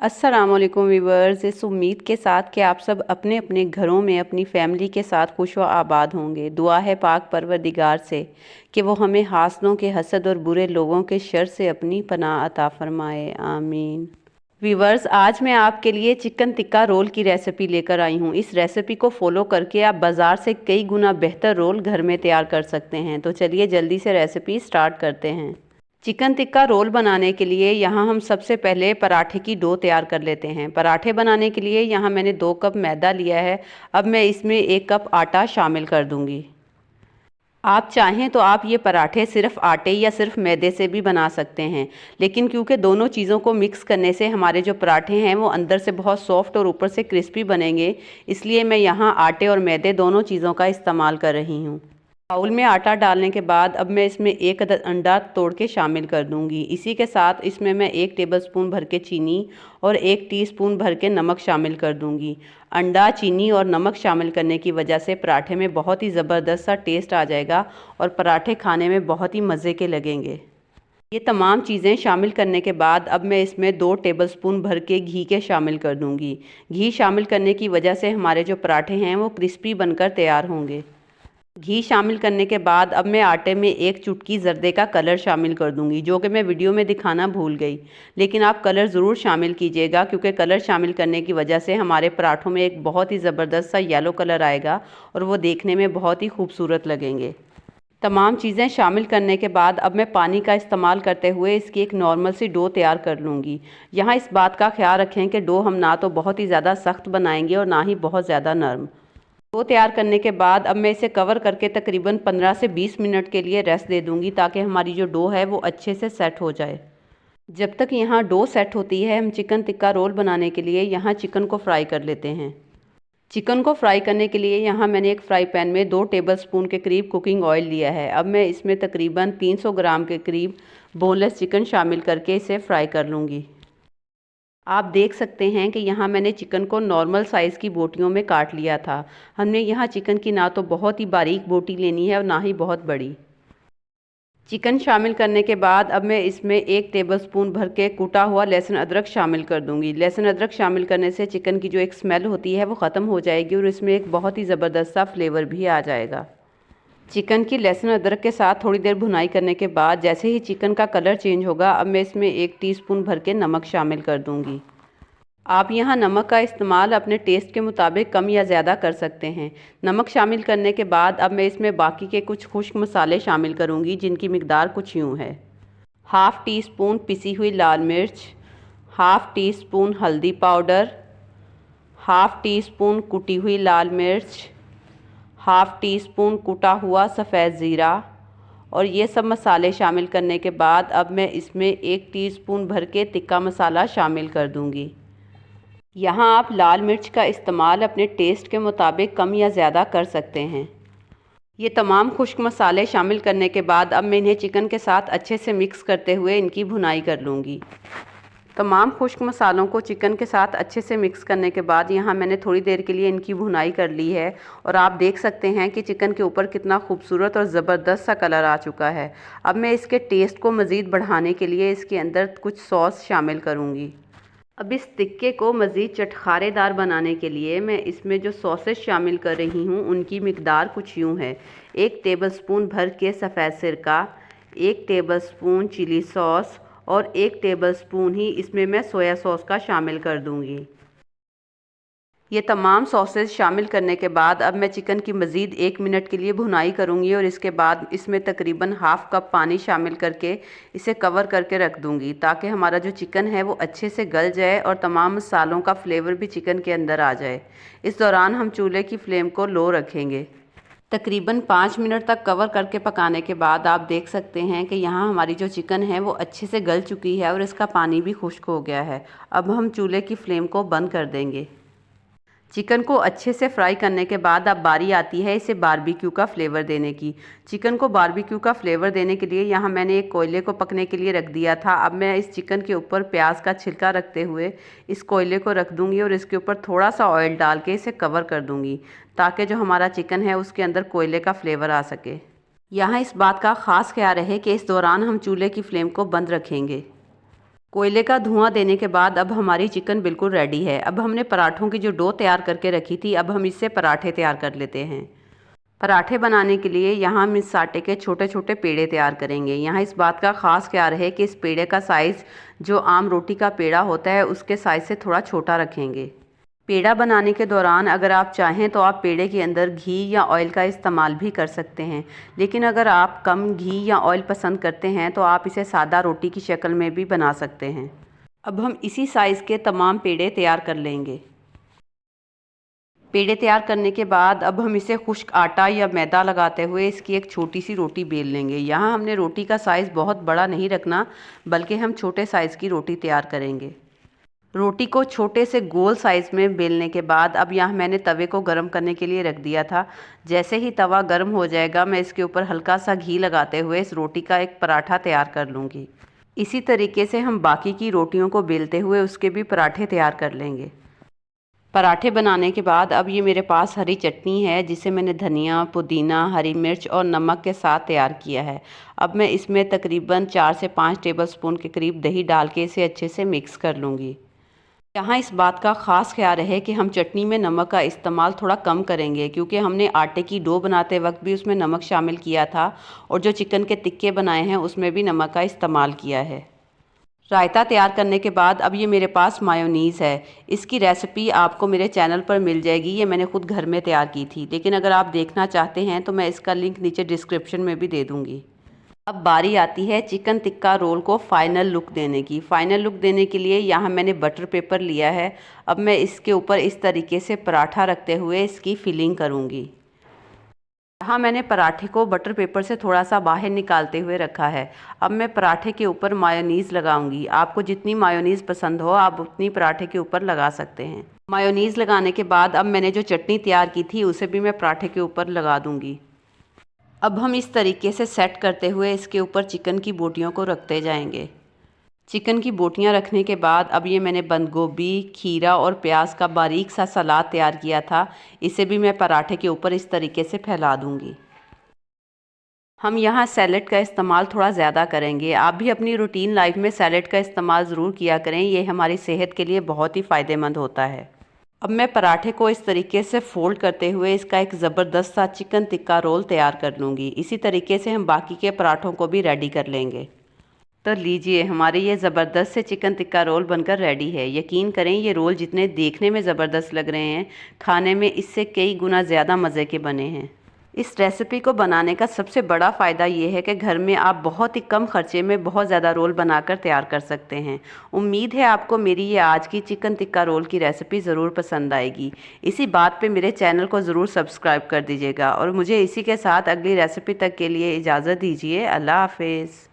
अस्सलामुअलैकुम वीवर्स। इस उम्मीद के साथ कि आप सब अपने अपने घरों में अपनी फैमिली के साथ खुश व आबाद होंगे। दुआ है पाक परवरदिगार से कि वो हमें हासदों के हसद और बुरे लोगों के शर से अपनी पनाह अता फरमाए, आमीन। वीवर्स, आज मैं आपके लिए चिकन टिक्का रोल की रेसिपी लेकर आई हूँ। इस रेसिपी को फॉलो करके आप बाज़ार से कई गुना बेहतर रोल घर में तैयार कर सकते हैं। तो चलिए जल्दी से रेसिपी स्टार्ट करते हैं। चिकन टिक्का रोल बनाने के लिए यहाँ हम सबसे पहले पराठे की डो तैयार कर लेते हैं। पराठे बनाने के लिए यहाँ मैंने 2 कप मैदा लिया है। अब मैं इसमें 1 कप आटा शामिल कर दूँगी। आप चाहें तो आप ये पराठे सिर्फ आटे या सिर्फ मैदे से भी बना सकते हैं, लेकिन क्योंकि दोनों चीज़ों को मिक्स करने से हमारे जो पराठे हैं वो अंदर से बहुत सॉफ्ट और ऊपर से क्रिस्पी बनेंगे, इसलिए मैं यहाँ आटे और मैदे दोनों चीज़ों का इस्तेमाल कर रही हूँ। बाउल में आटा डालने के बाद अब मैं इसमें 1 अदद अंडा तोड़ के शामिल कर दूंगी। इसी के साथ इसमें मैं 1 टेबलस्पून भर के चीनी और 1 टीस्पून भर के नमक शामिल कर दूंगी। अंडा, चीनी और नमक शामिल करने की वजह से पराठे में बहुत ही ज़बरदस्त सा टेस्ट आ जाएगा और पराठे खाने में बहुत ही मज़े के लगेंगे। ये तमाम चीज़ें शामिल करने के बाद अब मैं इसमें 2 टेबलस्पून भर के घी के शामिल कर दूंगी। घी शामिल करने की वजह से हमारे जो पराठे हैं वो क्रिस्पी बनकर तैयार होंगे। घी शामिल करने के बाद अब मैं आटे में 1 चुटकी जर्दे का कलर शामिल कर दूंगी, जो कि मैं वीडियो में दिखाना भूल गई। लेकिन आप कलर ज़रूर शामिल कीजिएगा, क्योंकि कलर शामिल करने की वजह से हमारे पराठों में एक बहुत ही ज़बरदस्त सा येलो कलर आएगा और वो देखने में बहुत ही खूबसूरत लगेंगे। तमाम चीज़ें शामिल करने के बाद अब मैं पानी का इस्तेमाल करते हुए इसकी एक नॉर्मल सी डो तैयार कर लूँगी। यहाँ इस बात का ख्याल रखें कि डो हम ना तो बहुत ही ज़्यादा सख्त बनाएंगे और ना ही बहुत ज़्यादा नरम। डो तैयार करने के बाद अब मैं इसे कवर करके तकरीबन 15 से 20 मिनट के लिए रेस्ट दे दूंगी, ताकि हमारी जो डो है वो अच्छे से सेट हो जाए। जब तक यहाँ डो सेट होती है, हम चिकन टिक्का रोल बनाने के लिए यहाँ चिकन को फ्राई कर लेते हैं। चिकन को फ्राई करने के लिए यहाँ मैंने एक फ्राई पैन में 2 टेबलस्पून के करीब कुकिंग ऑयल लिया है। अब मैं इसमें तकरीबन 300 ग्राम के करीब बोनलेस चिकन शामिल करके इसे फ्राई कर लूँगी। आप देख सकते हैं कि यहाँ मैंने चिकन को नॉर्मल साइज़ की बोटियों में काट लिया था। हमने यहाँ चिकन की ना तो बहुत ही बारीक बोटी लेनी है और ना ही बहुत बड़ी। चिकन शामिल करने के बाद अब मैं इसमें 1 टेबलस्पून भर के कुटा हुआ लहसुन अदरक शामिल कर दूंगी। लहसुन अदरक शामिल करने से चिकन की जो एक स्मेल होती है वो ख़त्म हो जाएगी और इसमें एक बहुत ही ज़बरदस्त सा फ्लेवर भी आ जाएगा। चिकन की लहसुन अदरक के साथ थोड़ी देर भुनाई करने के बाद जैसे ही चिकन का कलर चेंज होगा, अब मैं इसमें 1 टीस्पून भर के नमक शामिल कर दूंगी। आप यहाँ नमक का इस्तेमाल अपने टेस्ट के मुताबिक कम या ज़्यादा कर सकते हैं। नमक शामिल करने के बाद अब मैं इसमें बाकी के कुछ खुश्क मसाले शामिल करूँगी, जिनकी मिकदार कुछ यूँ है। हाफ़ टी स्पून पिसी हुई लाल मिर्च, हाफ़ टी स्पून हल्दी पाउडर, हाफ़ टी स्पून कुटी हुई लाल मिर्च, हाफ़ टी स्पून कुटा हुआ सफ़ेद ज़ीरा। और ये सब मसाले शामिल करने के बाद अब मैं इसमें 1 टीस्पून भर के टिक्का मसाला शामिल कर दूँगी। यहाँ आप लाल मिर्च का इस्तेमाल अपने टेस्ट के मुताबिक कम या ज़्यादा कर सकते हैं। ये तमाम खुश्क मसाले शामिल करने के बाद अब मैं इन्हें चिकन के साथ अच्छे से मिक्स करते हुए इनकी भुनाई कर लूँगी। तमाम खुश्क मसालों को चिकन के साथ अच्छे से मिक्स करने के बाद यहाँ मैंने थोड़ी देर के लिए इनकी भुनाई कर ली है और आप देख सकते हैं कि चिकन के ऊपर कितना खूबसूरत और ज़बरदस्त सा कलर आ चुका है। अब मैं इसके टेस्ट को मज़ीद बढ़ाने के लिए इसके अंदर कुछ सॉस शामिल करूँगी। अब इस टिक्के को मज़ीद चटखारेदार बनाने के लिए मैं इसमें जो सॉसेस शामिल कर रही हूँ उनकी मिकदार कुछ यूँ है। 1 टेबलस्पून भर के सफ़ेद सिरका, 1 टेबलस्पून चिली सॉस और 1 टेबलस्पून ही इसमें मैं सोया सॉस का शामिल कर दूँगी। ये तमाम सॉसेस शामिल करने के बाद अब मैं चिकन की मज़ीद 1 मिनट के लिए भुनाई करूँगी और इसके बाद इसमें तकरीबन हाफ़ कप पानी शामिल करके इसे कवर करके रख दूँगी, ताकि हमारा जो चिकन है वो अच्छे से गल जाए और तमाम मसालों का फ्लेवर भी चिकन के अंदर आ जाए। इस दौरान हम चूल्हे की फ्लेम को लो रखेंगे। तकरीबन 5 मिनट तक कवर करके पकाने के बाद आप देख सकते हैं कि यहाँ हमारी जो चिकन है वो अच्छे से गल चुकी है और इसका पानी भी खुश्क हो गया है। अब हम चूल्हे की फ्लेम को बंद कर देंगे। चिकन को अच्छे से फ्राई करने के बाद अब बारी आती है इसे बारबेक्यू का फ्लेवर देने की। चिकन को बारबेक्यू का फ्लेवर देने के लिए यहाँ मैंने एक कोयले को पकने के लिए रख दिया था। अब मैं इस चिकन के ऊपर प्याज का छिलका रखते हुए इस कोयले को रख दूँगी और इसके ऊपर थोड़ा सा ऑयल डाल के इसे कवर कर दूँगी, ताकि जो हमारा चिकन है उसके अंदर कोयले का फ्लेवर आ सके। यहाँ इस बात का ख़ास ख्याल रहे कि इस दौरान हम चूल्हे की फ्लेम को बंद रखेंगे। कोयले का धुआं देने के बाद अब हमारी चिकन बिल्कुल रेडी है। अब हमने पराठों की जो डो तैयार करके रखी थी, अब हम इससे पराठे तैयार कर लेते हैं। पराठे बनाने के लिए यहाँ हम इस आटे के छोटे छोटे पेड़े तैयार करेंगे। यहाँ इस बात का ख़ास ख्याल है कि इस पेड़े का साइज़ जो आम रोटी का पेड़ा होता है उसके साइज़ से थोड़ा छोटा रखेंगे। पेड़ा बनाने के दौरान अगर आप चाहें तो आप पेड़े के अंदर घी या ऑयल का इस्तेमाल भी कर सकते हैं, लेकिन अगर आप कम घी या ऑयल पसंद करते हैं तो आप इसे सादा रोटी की शक्ल में भी बना सकते हैं। अब हम इसी साइज़ के तमाम पेड़े तैयार कर लेंगे। पेड़े तैयार करने के बाद अब हम इसे खुश्क आटा या मैदा लगाते हुए इसकी एक छोटी सी रोटी बेल लेंगे। यहाँ हमने रोटी का साइज़ बहुत बड़ा नहीं रखना, बल्कि हम छोटे साइज़ की रोटी तैयार करेंगे। रोटी को छोटे से गोल साइज़ में बेलने के बाद अब यहाँ मैंने तवे को गर्म करने के लिए रख दिया था। जैसे ही तवा गर्म हो जाएगा मैं इसके ऊपर हल्का सा घी लगाते हुए इस रोटी का एक पराठा तैयार कर लूँगी। इसी तरीके से हम बाकी की रोटियों को बेलते हुए उसके भी पराठे तैयार कर लेंगे। पराठे बनाने के बाद अब ये मेरे पास हरी चटनी है जिसे मैंने धनिया, पुदीना, हरी मिर्च और नमक के साथ तैयार किया है। अब मैं इसमें तकरीबन 4 से 5 टेबलस्पून के करीब दही डाल के इसे अच्छे से मिक्स कर लूँगी। यहाँ इस बात का ख़ास ख्याल है कि हम चटनी में नमक का इस्तेमाल थोड़ा कम करेंगे, क्योंकि हमने आटे की डो बनाते वक्त भी उसमें नमक शामिल किया था और जो चिकन के टिक्के बनाए हैं उसमें भी नमक का इस्तेमाल किया है। रायता तैयार करने के बाद अब ये मेरे पास मायोनीज़ है। इसकी रेसिपी आपको मेरे चैनल पर मिल जाएगी, ये मैंने ख़ुद घर में तैयार की थी, लेकिन अगर आप देखना चाहते हैं तो मैं इसका लिंक नीचे डिस्क्रिप्शन में भी दे दूँगी। अब बारी आती है चिकन टिक्का रोल को फाइनल लुक देने की। फाइनल लुक देने के लिए यहाँ मैंने बटर पेपर लिया है। अब मैं इसके ऊपर इस तरीके से पराठा रखते हुए इसकी फिलिंग करूँगी। यहाँ मैंने पराठे को बटर पेपर से थोड़ा सा बाहर निकालते हुए रखा है। अब मैं पराठे के ऊपर मायोनीज़ लगाऊंगी। आपको जितनी मायोनीज़ पसंद हो आप उतनी पराठे के ऊपर लगा सकते हैं। मायोनीज़ लगाने के बाद अब मैंने जो चटनी तैयार की थी उसे भी मैं पराठे के ऊपर लगा दूँगी। अब हम इस तरीके से सेट करते हुए इसके ऊपर चिकन की बोटियों को रखते जाएंगे। चिकन की बोटियां रखने के बाद अब ये मैंने बंद गोभी, खीरा और प्याज का बारीक सा सलाद तैयार किया था, इसे भी मैं पराठे के ऊपर इस तरीके से फैला दूंगी। हम यहाँ सैलेड का इस्तेमाल थोड़ा ज़्यादा करेंगे। आप भी अपनी रूटीन लाइफ में सैलेड का इस्तेमाल ज़रूर किया करें, ये हमारी सेहत के लिए बहुत ही फ़ायदेमंद होता है। अब मैं पराठे को इस तरीके से फोल्ड करते हुए इसका एक ज़बरदस्त सा चिकन टिक्का रोल तैयार कर लूँगी। इसी तरीके से हम बाकी के पराठों को भी रेडी कर लेंगे। तो लीजिए, हमारे ये ज़बरदस्त से चिकन टिक्का रोल बनकर रेडी है। यकीन करें ये रोल जितने देखने में ज़बरदस्त लग रहे हैं, खाने में इससे कई गुना ज़्यादा मज़े के बने हैं। इस रेसिपी को बनाने का सबसे बड़ा फ़ायदा ये है कि घर में आप बहुत ही कम खर्चे में बहुत ज़्यादा रोल बनाकर तैयार कर सकते हैं। उम्मीद है आपको मेरी ये आज की चिकन टिक्का रोल की रेसिपी ज़रूर पसंद आएगी। इसी बात पे मेरे चैनल को ज़रूर सब्सक्राइब कर दीजिएगा और मुझे इसी के साथ अगली रेसिपी तक के लिए इजाज़त दीजिए। अल्लाह हाफ़िज़।